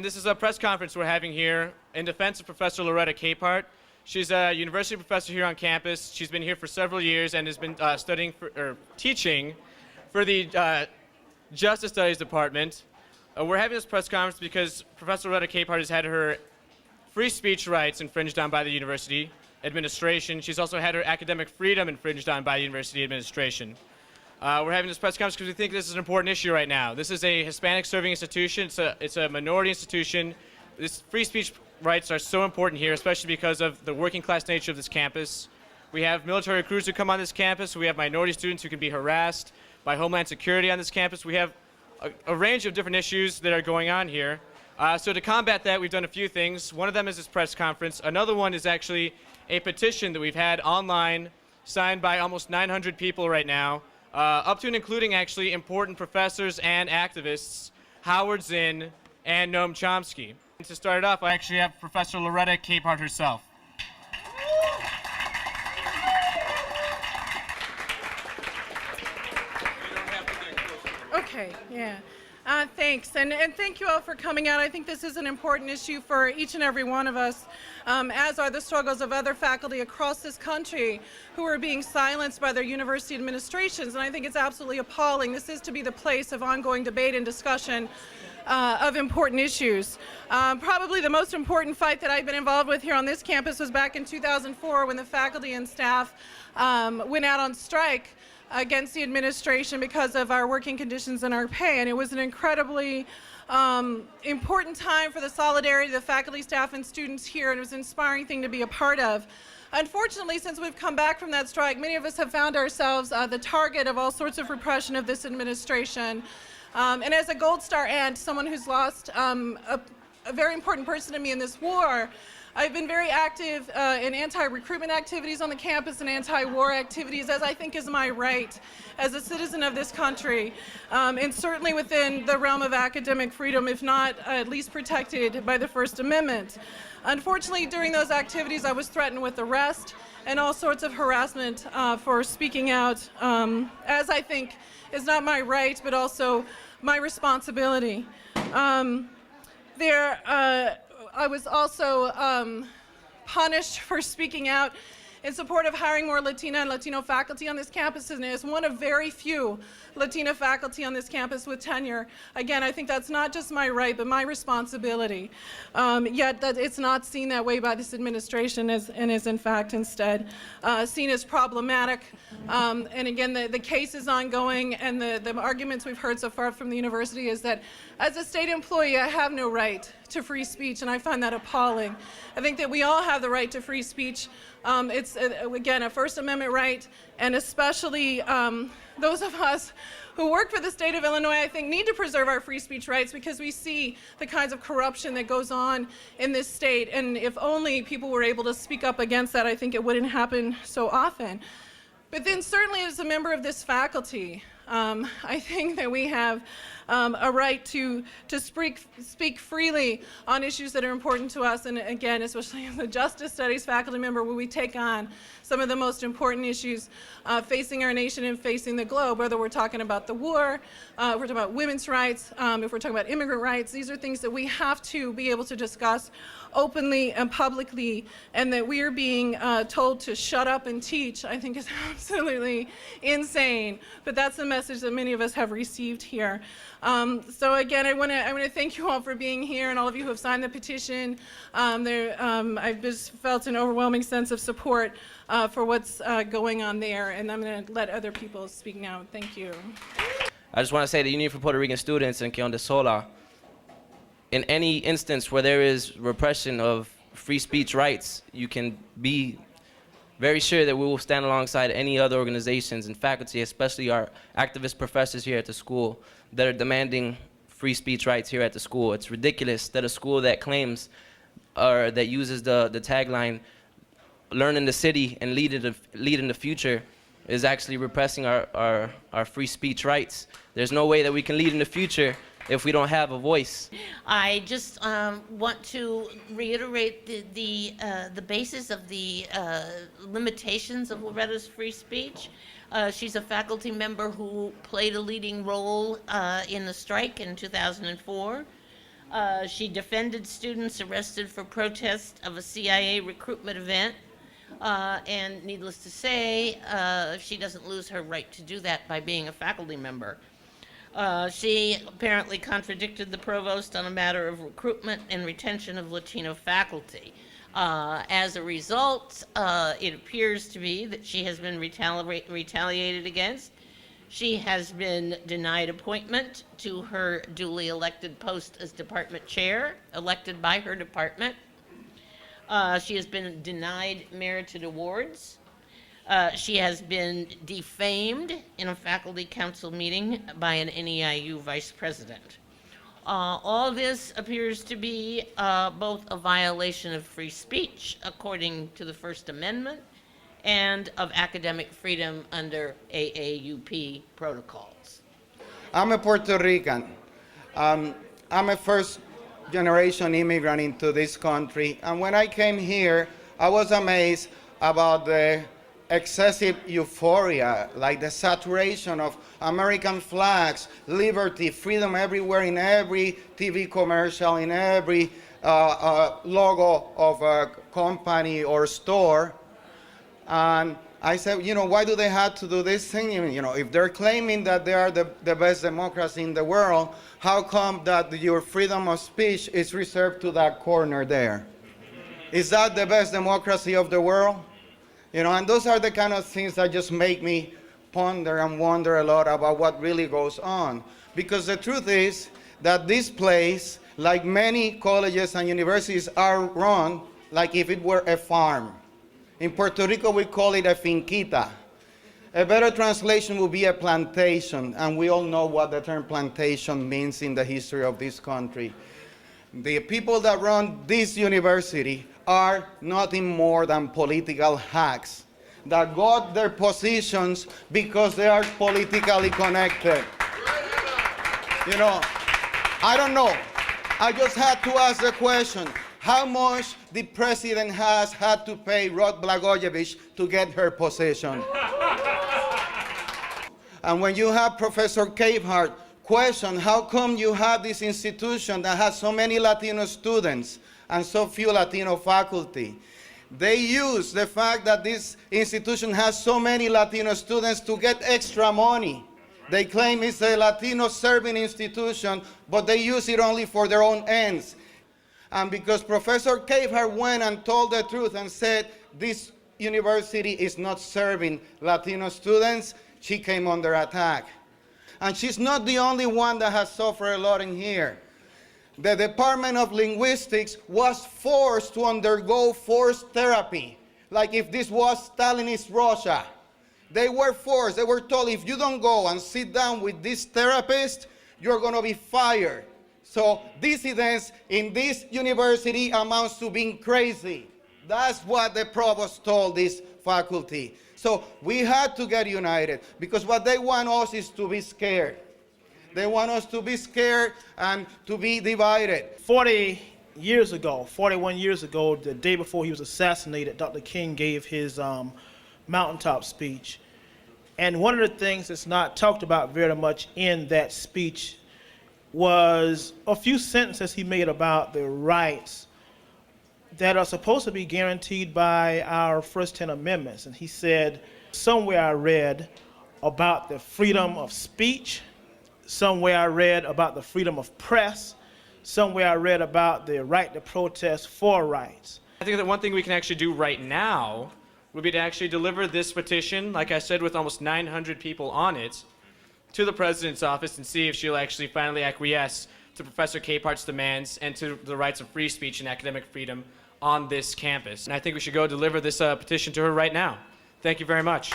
This is a press conference we're having here in defense of Professor Loretta Capeheart. She's a university professor here on campus. She's been here for several years and has been teaching for the Justice Studies Department. We're having this press conference because Professor Loretta Capeheart has had her free speech rights infringed on by the university administration. She's also had her academic freedom infringed on by the university administration. We're having this press conference because we think this is an important issue right now. This is a Hispanic-serving institution. It's a minority institution. This free speech rights are so important here, especially because of the working-class nature of this campus. We have military recruits who come on this campus. We have minority students who can be harassed by Homeland Security on this campus. We have a range of different issues that are going on here. So to combat that, we've done a few things. One of them is this press conference. Another one is actually a petition that we've had online, signed by almost 900 people right now, up to and including actually important professors and activists, Howard Zinn and Noam Chomsky. And to start it off, I actually have Professor Loretta Capeheart herself. Okay, yeah. Thanks, and thank you all for coming out. I think this is an important issue for each and every one of us, as are the struggles of other faculty across this country who are being silenced by their university administrations, and I think it's absolutely appalling. This is to be the place of ongoing debate and discussion of important issues. Probably the most important fight that I've been involved with here on this campus was back in 2004 when the faculty and staff went out on strike against the administration because of our working conditions and our pay. And it was an incredibly important time for the solidarity of the faculty, staff, and students here, and it was an inspiring thing to be a part of. Unfortunately, since we've come back from that strike, many of us have found ourselves the target of all sorts of repression of this administration. And as a Gold Star aunt, someone who's lost a very important person to me in this war, I've been very active in anti-recruitment activities on the campus and anti-war activities, as I think is my right as a citizen of this country, and certainly within the realm of academic freedom, if not at least protected by the First Amendment. Unfortunately, during those activities, I was threatened with arrest and all sorts of harassment for speaking out, as I think is not my right, but also my responsibility. I was also punished for speaking out in support of hiring more Latina and Latino faculty on this campus, and as one of very few Latina faculty on this campus with tenure. Again, I think that's not just my right, but my responsibility. Yet that it's not seen that way by this administration and is in fact instead seen as problematic. And again, the case is ongoing, and the arguments we've heard so far from the university is that as a state employee, I have no right to free speech, and I find that appalling. I think that we all have the right to free speech. It's, again, a First Amendment right, and especially those of us who work for the state of Illinois, I think, need to preserve our free speech rights because we see the kinds of corruption that goes on in this state, and if only people were able to speak up against that, I think it wouldn't happen so often. But then certainly as a member of this faculty, I think that we have a right to speak freely on issues that are important to us, and again, especially as a Justice Studies faculty member, where we take on some of the most important issues facing our nation and facing the globe, whether we're talking about the war, if we're talking about women's rights, if we're talking about immigrant rights. These are things that we have to be able to discuss openly and publicly, and that we are being told to shut up and teach, I think is absolutely insane. But that's the message that many of us have received here. So again, I want to thank you all for being here, and all of you who have signed the petition. I've just felt an overwhelming sense of support for what's going on there, and I'm going to let other people speak now. Thank you. I just want to say the Union for Puerto Rican Students and Que Onda Sola, in any instance where there is repression of free speech rights, you can be very sure that we will stand alongside any other organizations and faculty, especially our activist professors here at the school, that are demanding free speech rights here at the school. It's ridiculous that a school that claims or that uses the tagline, learn in the city and lead in the future, is actually repressing our free speech rights. There's no way that we can lead in the future if we don't have a voice. I just want to reiterate the basis of the limitations of Loretta's free speech. She's a faculty member who played a leading role in the strike in 2004. She defended students arrested for protest of a CIA recruitment event. And needless to say, she doesn't lose her right to do that by being a faculty member. She apparently contradicted the provost on a matter of recruitment and retention of Latino faculty. As a result, it appears to be that she has been retaliated against. She has been denied appointment to her duly elected post as department chair, elected by her department. She has been denied merited awards. She has been defamed in a faculty council meeting by an NEIU vice president. All this appears to be both a violation of free speech, according to the First Amendment, and of academic freedom under AAUP protocols. I'm a Puerto Rican. I'm a first-generation immigrant into this country, and when I came here, I was amazed about the excessive euphoria, like the saturation of American flags, liberty, freedom everywhere, in every TV commercial, in every logo of a company or store. And I said, why do they have to do this thing? If they're claiming that they are the best democracy in the world, how come that your freedom of speech is reserved to that corner there? Is that the best democracy of the world? And those are the kind of things that just make me ponder and wonder a lot about what really goes on. Because the truth is that this place, like many colleges and universities, are run like if it were a farm. In Puerto Rico, we call it a finquita. A better translation would be a plantation, and we all know what the term plantation means in the history of this country. The people that run this university are nothing more than political hacks that got their positions because they are politically connected. I don't know. I just had to ask the question, how much the president has had to pay Rod Blagojevich to get her position? And when you have Professor Capeheart question, how come you have this institution that has so many Latino students and so few Latino faculty? They use the fact that this institution has so many Latino students to get extra money. They claim it's a Latino serving institution, but they use it only for their own ends. And because Professor Capeheart went and told the truth and said this university is not serving Latino students, she came under attack. And she's not the only one that has suffered a lot in here. The Department of Linguistics was forced to undergo forced therapy, like if this was Stalinist Russia. They were forced, they were told, if you don't go and sit down with this therapist, you're going to be fired. So dissidence in this university amounts to being crazy. That's what the provost told this faculty. So we had to get united, because what they want us is to be scared. They want us to be scared and to be divided. 41 years ago, the day before he was assassinated, Dr. King gave his mountaintop speech. And one of the things that's not talked about very much in that speech was a few sentences he made about the rights that are supposed to be guaranteed by our first 10 amendments. And he said, somewhere I read about the freedom of speech, somewhere I read about the freedom of press, somewhere I read about the right to protest for rights. I think that one thing we can actually do right now would be to actually deliver this petition, like I said, with almost 900 people on it, to the president's office and see if she'll actually finally acquiesce to Professor Capeheart's demands and to the rights of free speech and academic freedom on this campus. And I think we should go deliver this petition to her right now. Thank you very much.